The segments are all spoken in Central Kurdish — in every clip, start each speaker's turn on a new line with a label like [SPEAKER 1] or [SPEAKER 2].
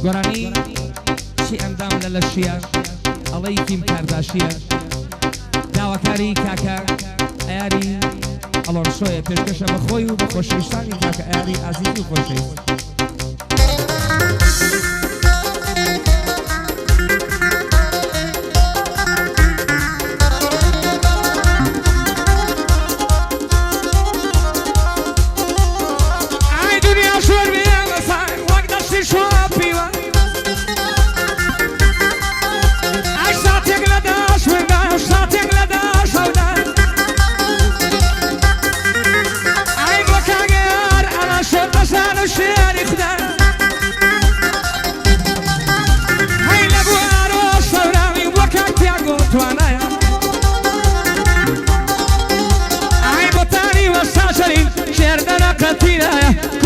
[SPEAKER 1] گۆرانی چی ئەندام لە لەشیە ئەڵەی کیم کارداشیە داواکاری کاکە ئەیاری ئەڵۆنسۆیە پێشکەشە بە خۆی و بە خۆشەویستانی کاکە ئەیاری ئازیزی و خۆشەویست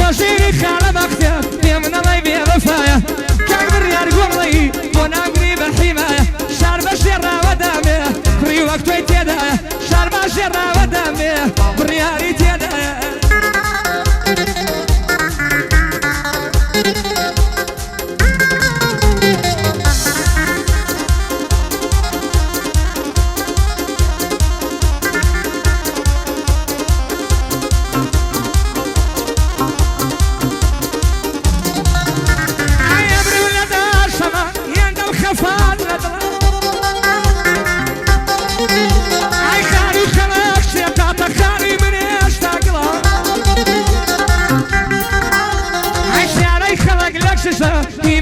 [SPEAKER 2] كوشيني خالة بختيار يا من الله يبيع وفايا كاكبر يا رقومي وانا قريب الحماية شعر بشير ودامي كري وقت ويتيدايا شعر بشير ودامي برياري تيدايا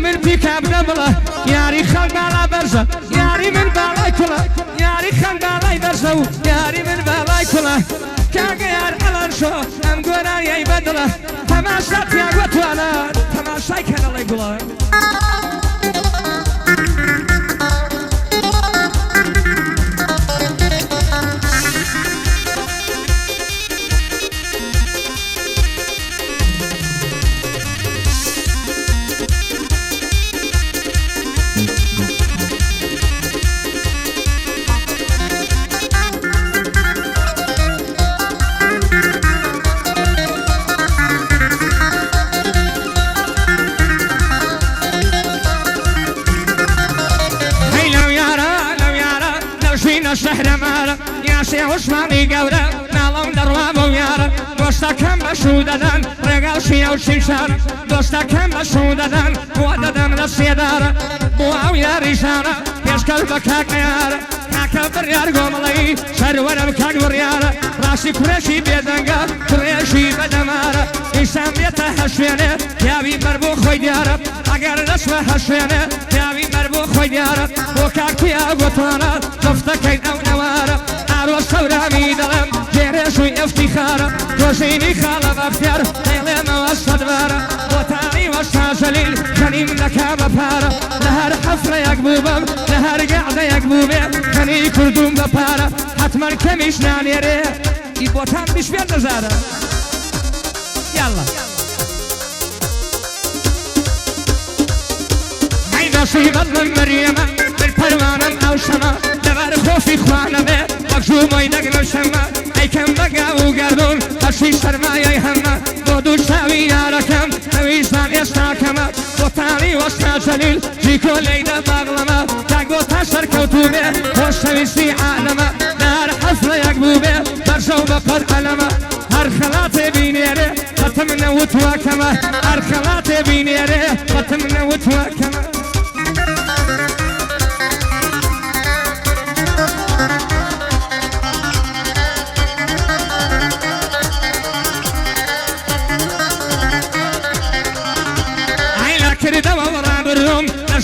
[SPEAKER 2] من بيكاب دبله ياري خلق على برزة ياري من بالاي كله ياري خلق على برزة ياري من بالاي كله كاغيار على الشو ام قرا يبدله تماشات يا قطوانا تماشاي كان الله يقوله شهر مالا يا شيخ عثماني قورا نالم درواب ويارا دوستا كم بشوددن رقال شيا وشيشار دوستا كم بشوددن وددن للسيدارة بواويا ريشارة يشكل بكاك يارا كاكا بريار قوملي شرورا بكاك بريارا راسي كريشي بيدنقا كريشي بدمارا إسام يتحشيني يابي مربو خوي ديارا اگر نسوه حشيني يابي مربو خوي ديارا وكاك يا قطانا دفتكين او نوارا عروس ثورامي دلم جيرشوي افتخارا توزيني خالة بختيار ليلة موصد بارا وطاني وستازليل خنيم لكا ببارا لهر حفرة يقبوبم لهر قعدة يقبوبم خني كردوم ببارا حتما كميش نانيري يبوتان بشبير نزارا يلا نصيبا من مريم بالبرمان او شما دبر خوفي خوانا به مقجوم ايدق نشما اي كم بقا وقردون هرشي سرمايا همه بودو شاوي ياركم اويزان يستاكما وطاني وستا جليل جيكو ليدا باغلما تاقو تاشر كوتوبه وشويسي عالما نار حفلة يقبوبه برزو بقر قلما هر خلات بينيره ختمنا وتواكما هر خلات بينيره ختمنا وتواكما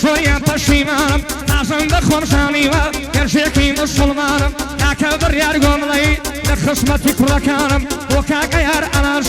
[SPEAKER 2] شوية بشيمانم تازم بخور شانيوة كرشيكي مسلمانم كاكا بريار قوملي لخصمتي كركانم وكاكا يار على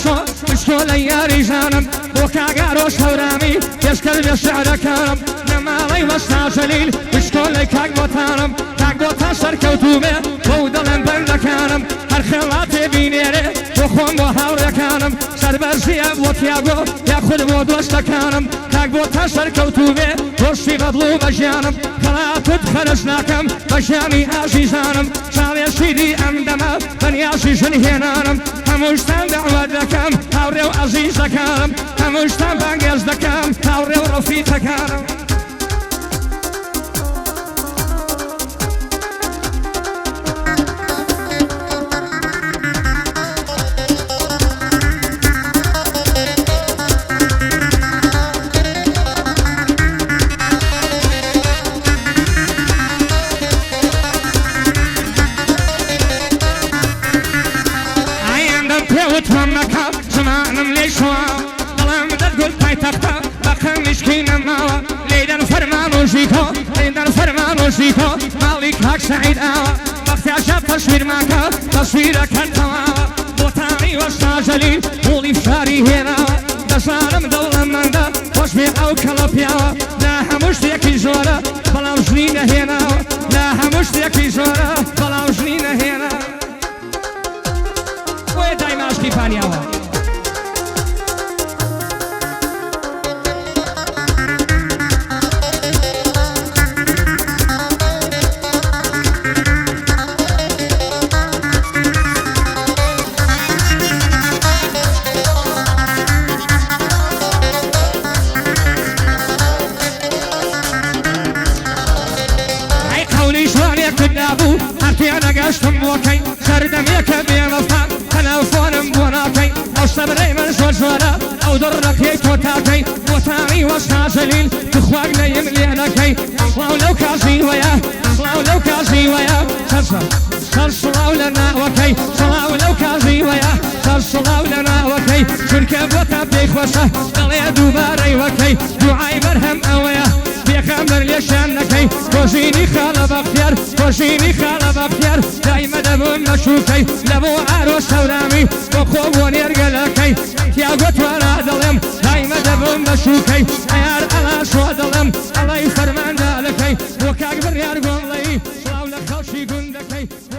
[SPEAKER 2] مشكولي يا ريجانم وكاكا روش هورامي يشكل بشعر كانم نمالي وستاجليل مشكولي كاك بوتانم كاك بوتا سر كوتوبة بودلن بندكانم هر خلاتي بينيري وخون دەکەم بۆ هاوڕێکانم سەربەرزیە بۆ تیاگۆ یاخود بۆ دۆستەکانم کاک بۆ تا سەرکەوتوو بێ دۆستی بەدڵ و بەژیانم خەڵاتت خەرج ناکەم بەژیانی ئازیزانم چاوێشیدی ئەم دەمە بەنیازی ژن هێنانم هەمووشتان دەعوەت دەکەم هاوڕێ و ئەزیزەکانم هەمووشتان بانگێز دەکەم هاوڕێ و ڕەفیقەکانم زمانم لێ شووە دەڵام دەتگوت پایتەختە بەقە میشکینە ماوە لێدەن فەرمان و ژیکۆ لێدەن فەرمان و ژیکۆ ماڵی کاک سەعید ئاوە بەختیاشە تەسویر ماکە تەسویرەکەن تەواوە بۆتانی وەستا جەلیل هوڵی فشاری هێناوە دەزانم دەوڵەمەندە خۆش بێ ئەو کەڵە پیاوە لا هەموو شتێکی زۆرە بەڵام ژنی نەهێناوە لا هەموو شتێکی زۆرە بەڵام ژنی نەهێنا وێ دای ماشکی پانیاوە كدابو هرتيانا قاشتم بوكي سردميك بيمفا تلفونم بوناكي او صبري من زوجولا او درك يكوتاكي وتاني وسنا جليل تخواقنا يملينكي اصلاو لو كازي ويا اصلاو لو كازي ويا صلاو لنا وكي صلاو لو كازي ويا صلاو لنا وكي شركة بوتا بيخوشة دليا دوباري وكي دعاي مرهم اويا بيخمر ليشانكي كوشيني خالة بختيار كوشيني خالة بختيار دايما دبون مشوكي لبو عروس سورامي وخوب ونرقلكي تياغوت وانا دلم دايما دبون مشوكي ايار على شو دلم الله يفرمان دالكي وكاك بريار قول لي صلاو لخوشي قندكي